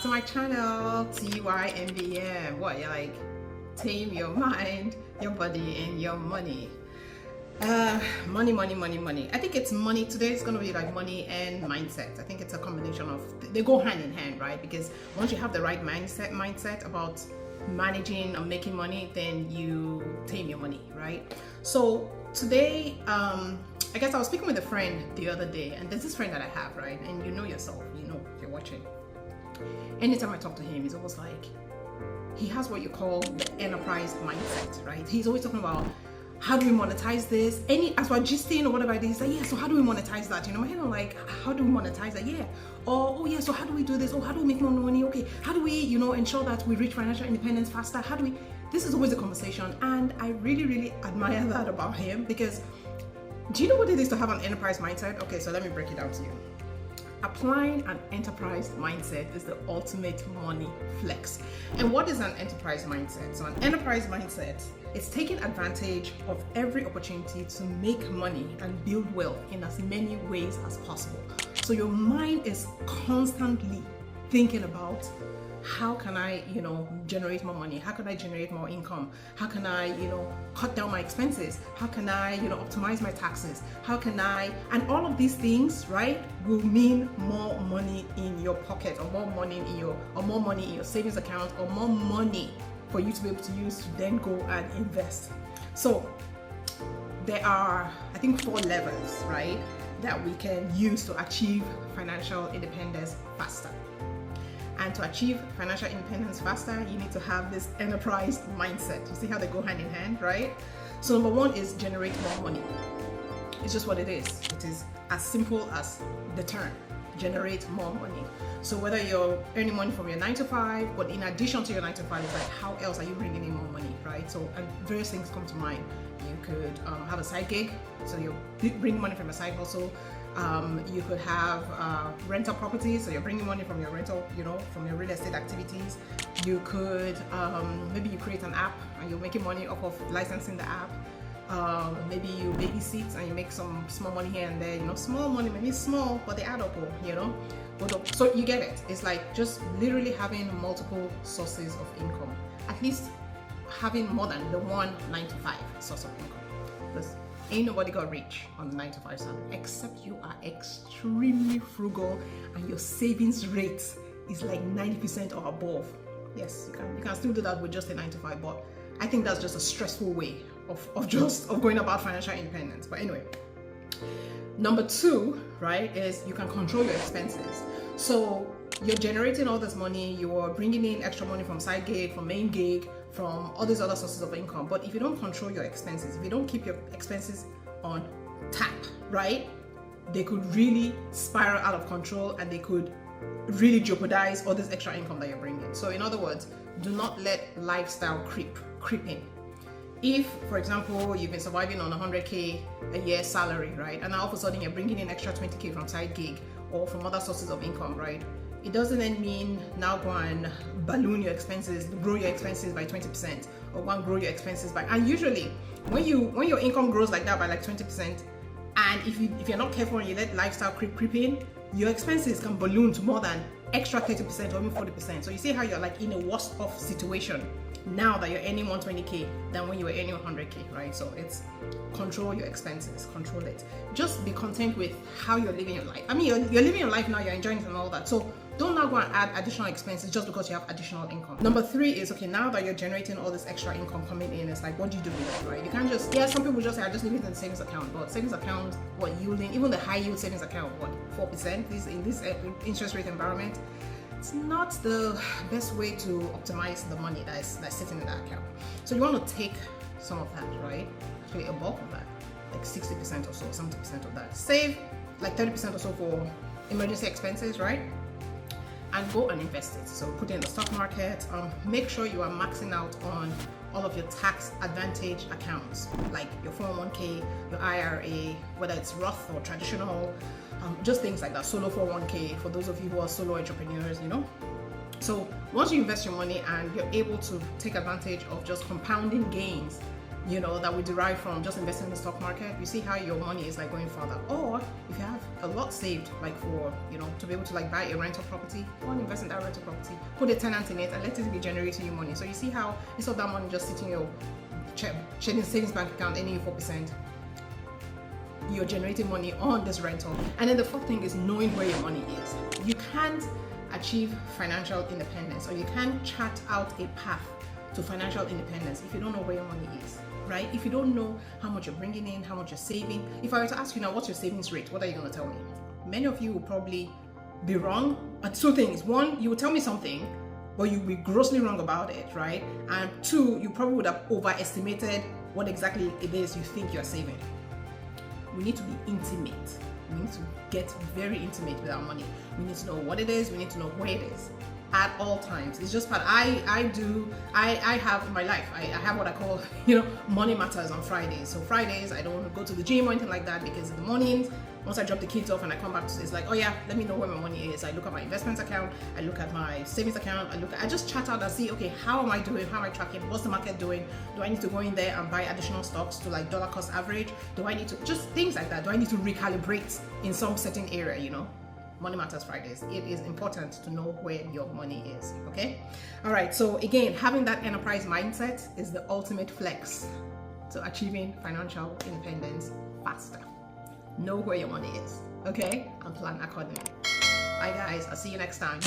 back to my channel, TYMBM. What, you're like, tame your mind, your body, and your money. Money. I think it's money. Today is going to be like money and mindset. I think it's a combination of, they go hand in hand, right? Because once you have the right mindset about managing and making money, then you tame your money, right? So today, I guess I was speaking with a friend the other day, and there's this friend that I have, right? And you know yourself, you know, if you're watching. Anytime I talk to him, it's almost like he has what you call the enterprise mindset, right? He's always talking about, how do we monetize this? As we're gisting or whatever it is, like, yeah, so how do we monetize that? You know, my head, I'm like, how do we monetize that? Yeah. Or, oh yeah, so how do we do this? Oh, how do we make more money? Okay, how do we, you know, ensure that we reach financial independence faster? How do we, this is always a conversation. And I really admire that about him, because do you know what it is to have an enterprise mindset? Okay, so let me break it down to you. Applying an enterprise mindset is the ultimate money flex. And what is an enterprise mindset? So an enterprise mindset is taking advantage of every opportunity to make money and build wealth in as many ways as possible. So your mind is constantly thinking about, how can I, you know, generate more money? How can I generate more income? How can I, you know, cut down my expenses? How can I, you know, optimize my taxes? How can I, and all of these things, right, will mean more money in your pocket, or more money in your savings account, or more money for you to be able to use to then go and invest. So there are, I think, 4 levels, right, that we can use to achieve financial independence faster. And to achieve financial independence faster, you need to have this enterprise mindset. You see how they go hand in hand, right? So number 1 is generate more money. It's just what it is. It is as simple as the term, generate more money. So whether you're earning money from your 9 to 5, but in addition to your 9 to 5, it's like, how else are you bringing in more money, right? So, and various things come to mind. You could have a side gig, so you're bringing money from a side hustle. You could have rental properties, so you're bringing money from your rental, you know, from your real estate activities. You could, maybe you create an app and you're making money off of licensing the app. Maybe you babysit and you make some small money here and there, you know, small money, maybe small, but they add up, you know. So you get it. It's like just literally having multiple sources of income, at least having more than the one 9 to 5 source of income. Because ain't nobody got rich on the 9 to 5 salary, except you are extremely frugal and your savings rate is like 90% or above. Yes, you can still do that with just a 9 to 5, but I think that's just a stressful way of going about financial independence. But anyway, number 2, right, is you can control your expenses. So you're generating all this money, you're bringing in extra money from side gig, from main gig, from all these other sources of income. But if you don't control your expenses, if you don't keep your expenses on tap, right, they could really spiral out of control and they could really jeopardize all this extra income that you're bringing. So in other words, do not let lifestyle creep in. If, for example, you've been surviving on 100K a year salary, right, and now all of a sudden you're bringing in extra 20K from side gig or from other sources of income, right, it doesn't then mean now go and balloon your expenses, grow your expenses by 20%, or go and grow your expenses by, and usually when your income grows like that by like 20%, and if you're not careful and you let lifestyle creep in, your expenses can balloon to more than extra 30% or even 40%. So you see how you're like in a worse off situation now that you're earning 120K than when you were earning 100K, right? So it's control your expenses, control it. Just be content with how you're living your life. I mean, you're living your life now, you're enjoying it and all that. So don't now go and add additional expenses just because you have additional income. Number 3 is, okay, now that you're generating all this extra income coming in, it's like, what do you do with it, right? You can't just, yeah, some people just say, I just leave it in the savings account, but savings account, what, yielding, even the high yield savings account, what, 4% in this interest rate environment, it's not the best way to optimize the money that's sitting in that account. So you want to take some of that, right? Actually, a bulk of that, like 60% or so, 70% of that. Save like 30% or so for emergency expenses, right? And go and invest it. So put it in the stock market. Make sure you are maxing out on all of your tax advantage accounts, like your 401k, your IRA, whether it's Roth or traditional, just things like that. Solo 401k for those of you who are solo entrepreneurs, you know. So once you invest your money and you're able to take advantage of just compounding gains you know, that we derive from just investing in the stock market. You see how your money is like going further. Or if you have a lot saved, like for, you know, to be able to like buy a rental property, go and invest in that rental property, put a tenant in it and let it be generating you money. So you see how instead of that money just sitting in your savings bank account earning you 4%, you're generating money on this rental. And then the fourth thing is knowing where your money is. You can't achieve financial independence, or you can't chart out a path to financial independence if you don't know where your money is, right? If you don't know how much you're bringing in, how much you're saving. If I were to ask you now, what's your savings rate? What are you going to tell me? Many of you will probably be wrong at two things. One, you will tell me something, but you'll be grossly wrong about it, right? And two, you probably would have overestimated what exactly it is you think you're saving. We need to be intimate. We need to get very intimate with our money. We need to know what it is. We need to know where it is at all times. It's just part. I have my life. I have what I call, you know, money matters on Fridays. So Fridays I don't go to the gym or anything like that, because in the mornings, once I drop the kids off and I come back to, it's like, oh yeah, let me know where my money is. I look at my investments account, I look at my savings account, I just chat out and see, okay, how am I doing? How am I tracking? What's the market doing? Do I need to go in there and buy additional stocks to like dollar cost average? Do I need to, just things like that? Do I need to recalibrate in some certain area, you know? Money Matters Fridays. It is important to know where your money is, okay? All right, so again, having that enterprise mindset is the ultimate flex to achieving financial independence faster. Know where your money is, okay? And plan accordingly. Bye guys, I'll see you next time.